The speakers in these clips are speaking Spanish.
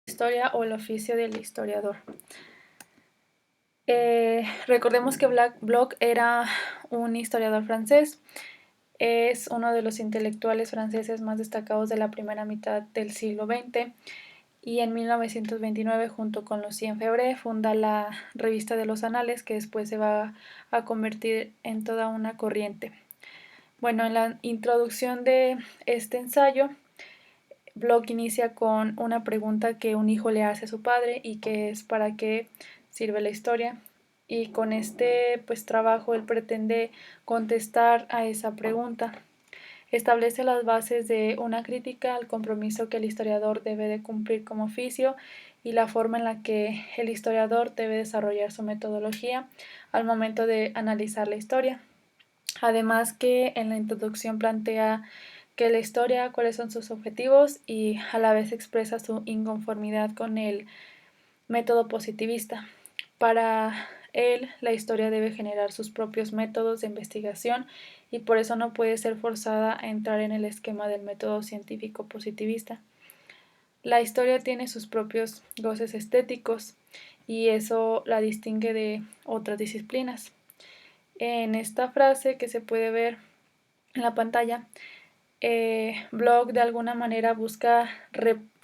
Historia o el oficio del historiador. Recordemos que Bloch era un historiador francés, es uno de los intelectuales franceses más destacados de la primera mitad del siglo XX y en 1929, junto con Lucien Febvre, funda la Revista de los Anales, que después se va a convertir en toda una corriente. Bueno, en la introducción de este ensayo, Bloch inicia con una pregunta que un hijo le hace a su padre y que es ¿para qué sirve la historia? Y con este trabajo él pretende contestar a esa pregunta. Establece las bases de una crítica al compromiso que el historiador debe de cumplir como oficio y la forma en la que el historiador debe desarrollar su metodología al momento de analizar la historia. Además que en la introducción plantea que la historia, cuáles son sus objetivos y a la vez expresa su inconformidad con el método positivista. Para él, la historia debe generar sus propios métodos de investigación y por eso no puede ser forzada a entrar en el esquema del método científico positivista. La historia tiene sus propios goces estéticos y eso la distingue de otras disciplinas. En esta frase que se puede ver en la pantalla, Bloch de alguna manera busca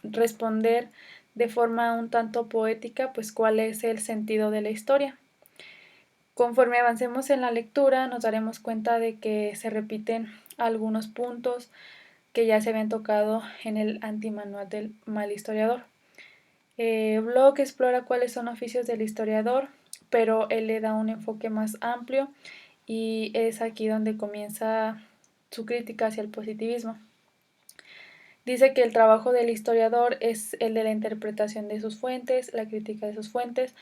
responder de forma un tanto poética pues cuál es el sentido de la historia. Conforme avancemos en la lectura nos daremos cuenta de que se repiten algunos puntos que ya se habían tocado en el antimanual del mal historiador. Bloch explora cuáles son oficios del historiador, pero él le da un enfoque más amplio y es aquí donde comienza su crítica hacia el positivismo. Dice que el trabajo del historiador es el de la interpretación de sus fuentes, la crítica de sus fuentes.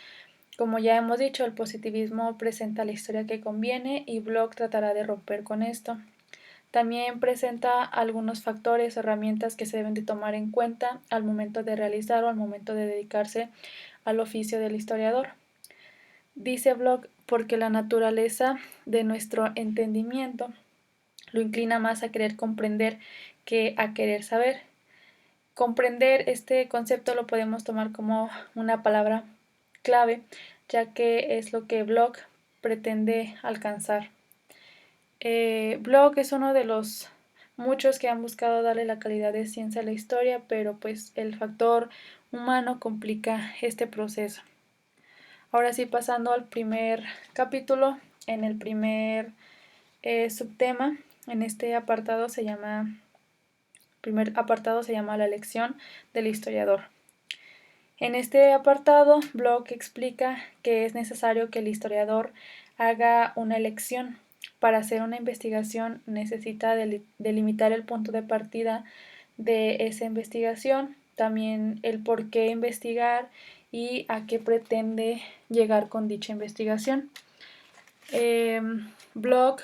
Como ya hemos dicho, el positivismo presenta la historia que conviene y Bloch tratará de romper con esto. También presenta algunos factores o herramientas que se deben de tomar en cuenta al momento de realizar o al momento de dedicarse al oficio del historiador. Dice Bloch, porque la naturaleza de nuestro entendimiento lo inclina más a querer comprender que a querer saber. Comprender este concepto lo podemos tomar como una palabra clave, ya que es lo que Bloch pretende alcanzar. Bloch es uno de los muchos que han buscado darle la calidad de ciencia a la historia, pero pues el factor humano complica este proceso. Ahora sí, pasando al primer capítulo, en el primer subtema, en este apartado primer apartado se llama la elección del historiador. En este apartado, Bloch explica que es necesario que el historiador haga una elección. Para hacer una investigación necesita delimitar el punto de partida de esa investigación, también el por qué investigar y a qué pretende llegar con dicha investigación. Bloch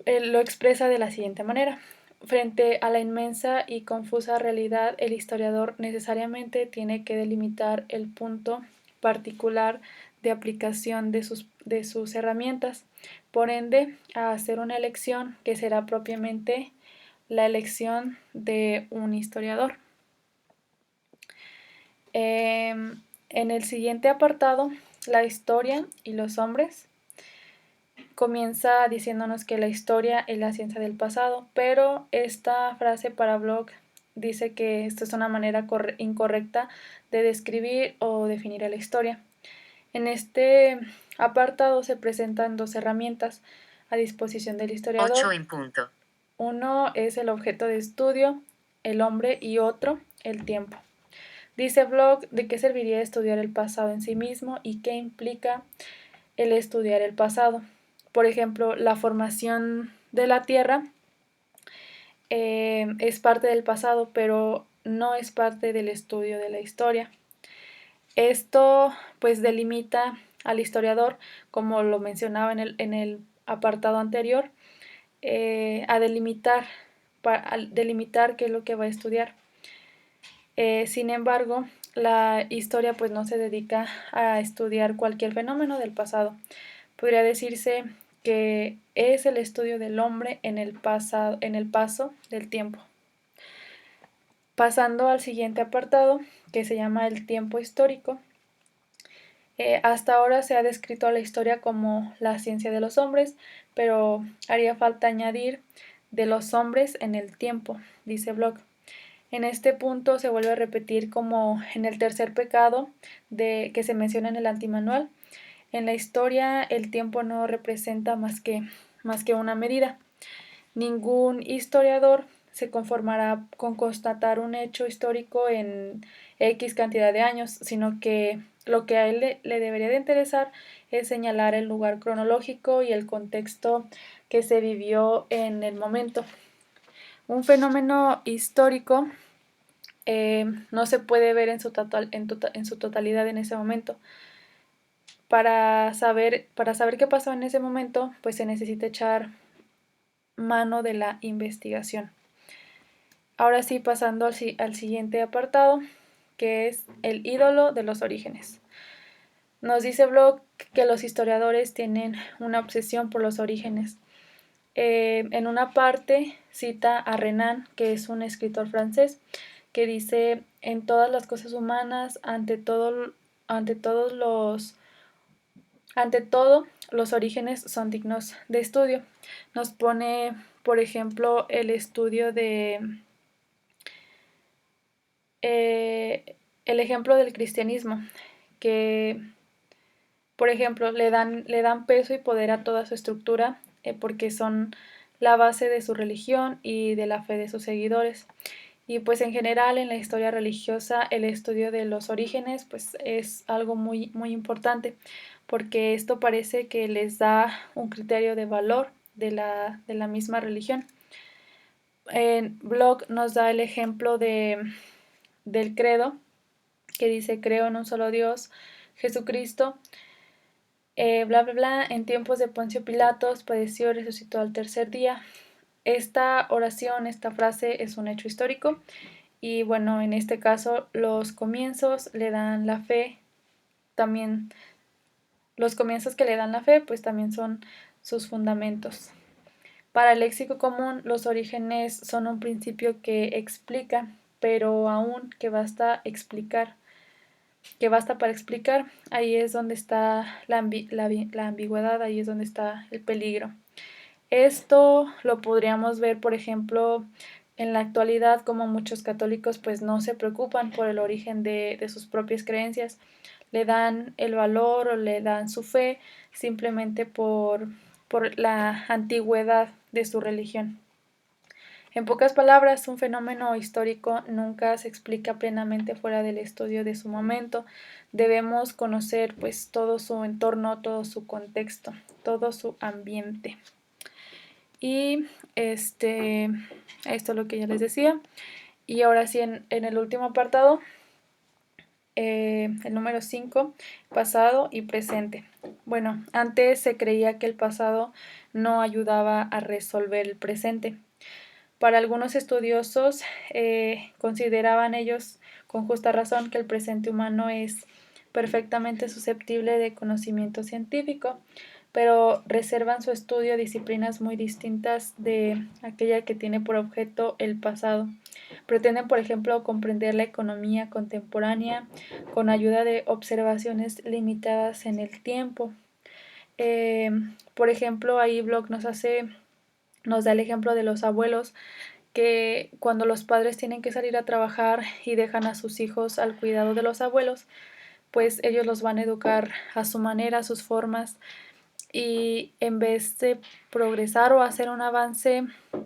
lo expresa de la siguiente manera. Frente a la inmensa y confusa realidad, el historiador necesariamente tiene que delimitar el punto particular de aplicación de sus herramientas, por ende, a hacer una elección que será propiamente la elección de un historiador. En el siguiente apartado, la historia y los hombres, comienza diciéndonos que la historia es la ciencia del pasado, pero esta frase para Bloch dice que esta es una manera incorrecta de describir o definir a la historia. En este apartado se presentan dos herramientas a disposición del historiador. 8 en punto. Uno es el objeto de estudio, el hombre, y otro, el tiempo. Dice Bloch de qué serviría estudiar el pasado en sí mismo y qué implica el estudiar el pasado. Por ejemplo, la formación de la Tierra es parte del pasado, pero no es parte del estudio de la historia. Esto pues delimita al historiador, como lo mencionaba en el apartado anterior, a delimitar qué es lo que va a estudiar. Sin embargo, la historia pues no se dedica a estudiar cualquier fenómeno del pasado. Podría decirse que es el estudio del hombre en el paso del tiempo. Pasando al siguiente apartado, que se llama el tiempo histórico. Hasta ahora se ha descrito a la historia como la ciencia de los hombres, pero haría falta añadir de los hombres en el tiempo, dice Bloch. En este punto se vuelve a repetir como en el tercer pecado que se menciona en el antimanual. En la historia el tiempo no representa más que una medida. Ningún historiador se conformará con constatar un hecho histórico en X cantidad de años, sino que lo que a él le debería de interesar es señalar el lugar cronológico y el contexto que se vivió en el momento. Un fenómeno histórico no se puede ver en su totalidad en ese momento. Para saber qué pasó en ese momento, pues se necesita echar mano de la investigación. Ahora sí, pasando al siguiente apartado, que es el ídolo de los orígenes. Nos dice Bloch que los historiadores tienen una obsesión por los orígenes. En una parte cita a Renan, que es un escritor francés, que dice: en todas las cosas humanas, ante todo los orígenes son dignos de estudio. Nos pone, por ejemplo, el estudio el ejemplo del cristianismo, que, por ejemplo, le dan peso y poder a toda su estructura, porque son la base de su religión y de la fe de sus seguidores. Y pues en general en la historia religiosa el estudio de los orígenes pues es algo muy, muy importante, porque esto parece que les da un criterio de valor de la misma religión. Bloch nos da el ejemplo del credo, que dice: creo en un solo Dios, Jesucristo, bla, bla, bla, en tiempos de Poncio Pilatos, padeció y resucitó al tercer día. Esta oración, esta frase es un hecho histórico y bueno, en este caso los comienzos le dan la fe, también los comienzos que le dan la fe pues también son sus fundamentos. Para el léxico común los orígenes son un principio que explica, pero aún que basta para explicar, ahí es donde está la ambigüedad, ahí es donde está el peligro. Esto lo podríamos ver, por ejemplo, en la actualidad, como muchos católicos pues no se preocupan por el origen de sus propias creencias, le dan el valor o le dan su fe simplemente por la antigüedad de su religión. En pocas palabras, un fenómeno histórico nunca se explica plenamente fuera del estudio de su momento. Debemos conocer pues todo su entorno, todo su contexto, todo su ambiente. Y esto es lo que ya les decía. Y ahora sí, en el último apartado, el número 5, pasado y presente. Bueno, antes se creía que el pasado no ayudaba a resolver el presente. Para algunos estudiosos consideraban ellos con justa razón que el presente humano es perfectamente susceptible de conocimiento científico, pero reservan su estudio a disciplinas muy distintas de aquella que tiene por objeto el pasado. Pretenden, por ejemplo, comprender la economía contemporánea con ayuda de observaciones limitadas en el tiempo. Por ejemplo, ahí Bloch nos da el ejemplo de los abuelos, que cuando los padres tienen que salir a trabajar y dejan a sus hijos al cuidado de los abuelos, pues ellos los van a educar a su manera, a sus formas, y en vez de progresar o hacer un avance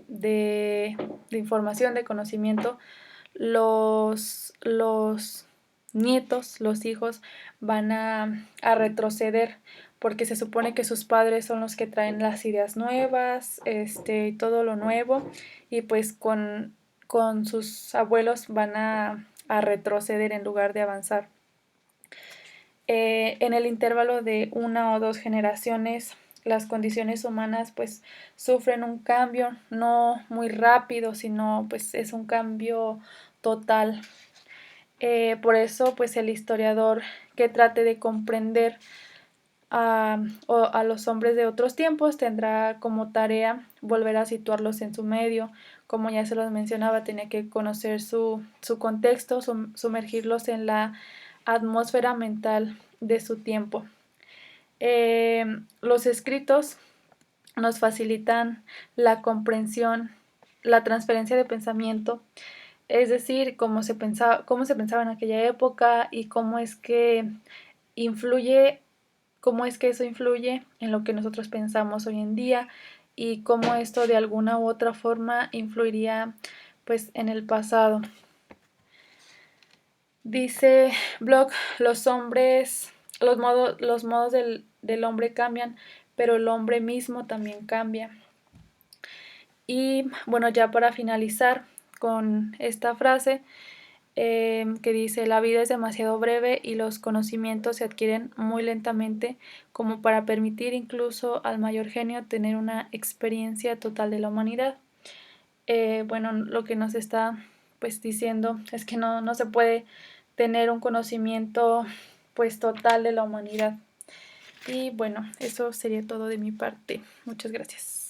de información, de conocimiento, los nietos, los hijos, van a retroceder, porque se supone que sus padres son los que traen las ideas nuevas, todo lo nuevo, y pues con sus abuelos van a retroceder en lugar de avanzar. En el intervalo de una o dos generaciones, las condiciones humanas pues sufren un cambio, no muy rápido, sino pues es un cambio total. Por eso pues el historiador que trate de comprender a los hombres de otros tiempos tendrá como tarea volver a situarlos en su medio, como ya se los mencionaba, tenía que conocer su contexto, sumergirlos en la atmósfera mental de su tiempo. Los escritos nos facilitan la comprensión, la transferencia de pensamiento, es decir, cómo se pensaba en aquella época y cómo es que eso influye en lo que nosotros pensamos hoy en día y cómo esto de alguna u otra forma influiría pues en el pasado. Dice Bloch, los modos del hombre cambian, pero el hombre mismo también cambia. Y bueno, ya para finalizar con esta frase que dice: la vida es demasiado breve y los conocimientos se adquieren muy lentamente como para permitir incluso al mayor genio tener una experiencia total de la humanidad. Bueno, lo que nos está pues diciendo es que no se puede tener un conocimiento pues total de la humanidad. Y bueno, eso sería todo de mi parte. Muchas gracias.